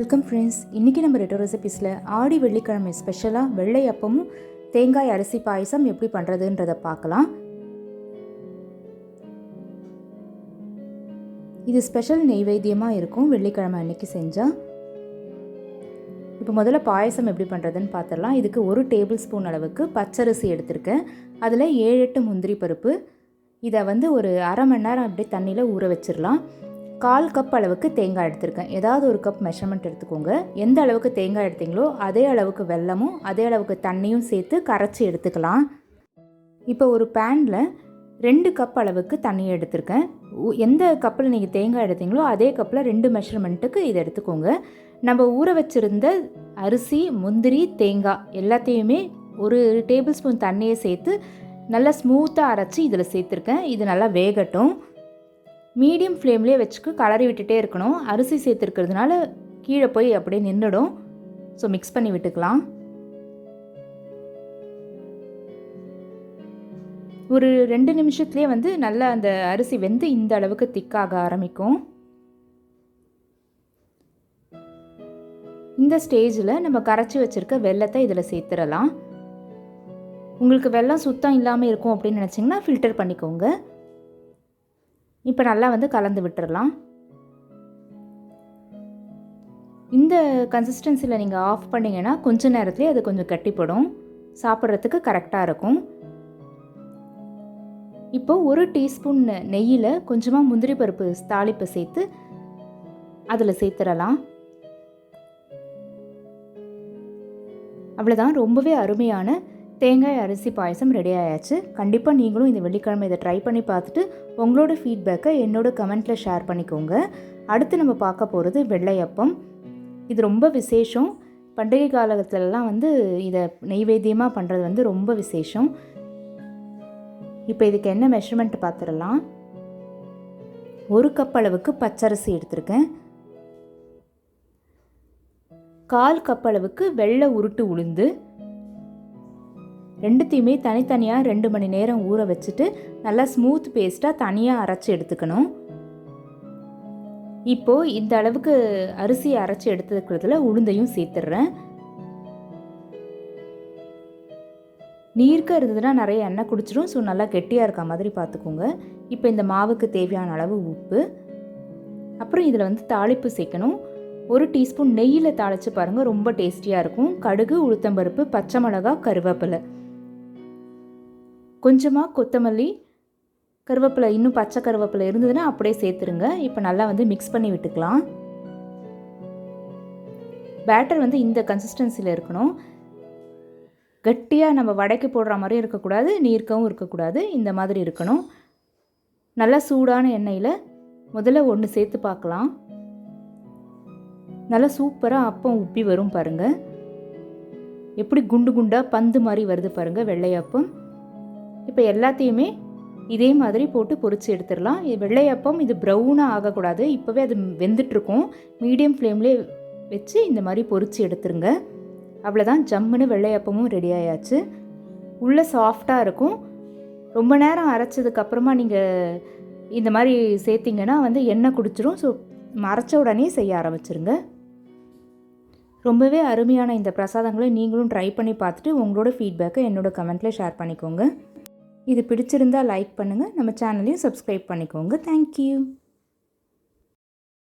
Welcome friends. இன்றைக்கி நம்ம ரெட்டோ ரெசிபீஸில் ஆடி வெள்ளிக்கிழமை ஸ்பெஷலாக வெள்ளை அப்பமும் தேங்காய் அரிசி பாயசம் எப்படி பண்ணுறதுன்றதை பார்க்கலாம். இது ஸ்பெஷல் நெய்வேத்தியமாக இருக்கும் வெள்ளிக்கிழமை அன்றைக்கி செஞ்சால். இப்போ முதல்ல பாயசம் எப்படி பண்ணுறதுன்னு பார்த்துடலாம். இதுக்கு 1 டேபிள் ஸ்பூன் அளவுக்கு பச்சரிசி எடுத்திருக்கேன். அதில் 7-8 முந்திரி பருப்பு. இதை ஒரு அரை மணி நேரம் அப்படியே தண்ணியில் ஊற வச்சிடலாம். 1/4 கப் அளவுக்கு தேங்காய் எடுத்திருக்கேன். ஏதாவது ஒரு கப் மெஷர்மெண்ட் எடுத்துக்கோங்க. எந்த அளவுக்கு தேங்காய் எடுத்தீங்களோ அதே அளவுக்கு வெல்லமும் அதே அளவுக்கு தண்ணியும் சேர்த்து கரைச்சி எடுத்துக்கலாம். இப்போ ஒரு பேனில் 2 கப் அளவுக்கு தண்ணி எடுத்திருக்கேன். எந்த கப்பில் நீங்கள் தேங்காய் எடுத்தீங்களோ அதே கப்பில் 2 மெஷர்மெண்ட்டுக்கு இதை எடுத்துக்கோங்க. நம்ம ஊற வச்சுருந்த அரிசி, முந்திரி, தேங்காய் எல்லாத்தையுமே 1 டேபிள் ஸ்பூன் தண்ணியை சேர்த்து நல்லா ஸ்மூத்தாக அரைச்சி இதில் சேர்த்துருக்கேன். இது நல்லா வேகட்டும். மீடியம் ஃப்ளேம்லேயே வச்சுக்கு கலரி விட்டுட்டே இருக்கணும். அரிசி சேர்த்துருக்கிறதுனால கீழே போய் அப்படியே நின்றுடும். ஸோ மிக்ஸ் பண்ணி விட்டுக்கலாம். ஒரு 2 நிமிஷத்துலேயே நல்லா அந்த அரிசி வெந்து இந்த அளவுக்கு திக்காக ஆரம்பிக்கும். இந்த ஸ்டேஜில் நம்ம கரைச்சி வச்சுருக்க வெல்லத்தை இதில் சேர்த்துடலாம். உங்களுக்கு வெல்லம் சுத்தம் இல்லாமல் இருக்கும் அப்படின்னு நினச்சிங்கன்னா ஃபில்டர் பண்ணிக்கோங்க. இப்போ நல்லா கலந்து விட்டுறலாம். இந்த கன்சிஸ்டன்சியில் நீங்கள் ஆஃப் பண்ணிங்கன்னா கொஞ்ச நேரத்துலேயே அது கொஞ்சம் கட்டிப்படும். சாப்பிட்றதுக்கு கரெக்டாக இருக்கும். இப்போ 1 டீஸ்பூன் நெய்யில் கொஞ்சமாக முந்திரி பருப்பு தாளிப்பை சேர்த்து அதில் சேர்த்துடலாம். அவ்வளோதான், ரொம்பவே அருமையான தேங்காய் அரிசி பாயசம் ரெடி ஆயாச்சு. கண்டிப்பாக நீங்களும் இந்த வெள்ளிக்கிழமை இதை ட்ரை பண்ணி பார்த்துட்டு உங்களோட ஃபீட்பேக்கை என்னோட கமெண்ட்டில் ஷேர் பண்ணிக்கோங்க. அடுத்து நம்ம பார்க்க போகிறது வெள்ளையப்பம். இது ரொம்ப விசேஷம். பண்டிகை காலத்துலலாம் இதை நெய்வேத்தியமாக பண்ணுறது ரொம்ப விசேஷம். இப்போ இதுக்கு என்ன மெஷர்மெண்ட் பார்த்துடலாம். 1 கப் அளவுக்கு பச்சரிசி எடுத்திருக்கேன். 1/4 கப் அளவுக்கு வெள்ளை உருட்டு உளுந்து. ரெண்டுத்தையுமே தனித்தனியாக 2 மணி நேரம் ஊற வச்சுட்டு நல்லா ஸ்மூத் பேஸ்ட்டாக தனியாக அரைச்சி எடுத்துக்கணும். இப்போது இந்த அளவுக்கு அரிசியை அரைச்சி எடுத்துக்கிறதுல உளுந்தையும் சேர்த்துடுறேன். நீர்க்க இருந்ததுன்னா நிறைய எண்ணெய் குடிச்சிடும். ஸோ நல்லா கெட்டியாக இருக்க மாதிரி பார்த்துக்கோங்க. இப்போ இந்த மாவுக்கு தேவையான அளவு உப்பு, அப்புறம் இதில் தாளிப்பு சேர்க்கணும். 1 டீஸ்பூன் நெய்யில் தாளித்து பாருங்கள், ரொம்ப டேஸ்டியாக இருக்கும். கடுகு, உளுத்தம்பருப்பு, பச்சை மிளகாய், கருவேப்பிலை, கொஞ்சமாக கொத்தமல்லி, கருவேப்பிலை, இன்னும் பச்சை கருவேப்பிலை இருந்ததுன்னா அப்படியே சேர்த்துருங்க. இப்போ நல்லா மிக்ஸ் பண்ணி விட்டுக்கலாம். பேட்டர் இந்த கன்சிஸ்டன்சியில் இருக்கணும். கட்டியாக நம்ம வடைக்கு போடுற மாதிரி இருக்கக்கூடாது, நீர்க்கவும் இருக்கக்கூடாது. இந்த மாதிரி இருக்கணும். நல்லா சூடான எண்ணெயில் முதல்ல 1 சேர்த்து பார்க்கலாம். நல்லா சூப்பராக அப்பம் உப்பி வரும் பாருங்கள். எப்படி குண்டு குண்டாக பந்து மாதிரி வருது பாருங்கள் வெள்ளையப்பம். இப்போ எல்லாத்தையுமே இதே மாதிரி போட்டு பொரிச்சு எடுத்துடலாம். இது வெள்ளையப்பம், இது ப்ரௌனாக ஆகக்கூடாது. இப்போவே அது வெந்துட்டுருக்கும். மீடியம் ஃப்ளேம்லேயே வச்சு இந்த மாதிரி பொரிச்சு எடுத்துருங்க. அவ்வளோதான், ஜம்முன்னு வெள்ளையப்பமும் ரெடி ஆயாச்சு. உள்ளே சாஃப்டாக இருக்கும். ரொம்ப நேரம் அரைச்சதுக்கப்புறமா நீங்கள் இந்த மாதிரி சேர்த்திங்கன்னா எண்ணெய் குடிச்சிடும். ஸோ அரைச்ச உடனே செய்ய ஆரம்பிச்சிருங்க. ரொம்பவே அருமையான இந்த பிரசாதங்களை நீங்களும் ட்ரை பண்ணி பார்த்துட்டு உங்களோட ஃபீட்பேக்கை என்னோட கமெண்ட்டில் ஷேர் பண்ணிக்கோங்க. இது பிடிச்சிருந்தால் லைக் பண்ணுங்கள். நம்ம சேனலையும் சப்ஸ்கிரைப் பண்ணிக்கோங்க. தேங்க்யூ.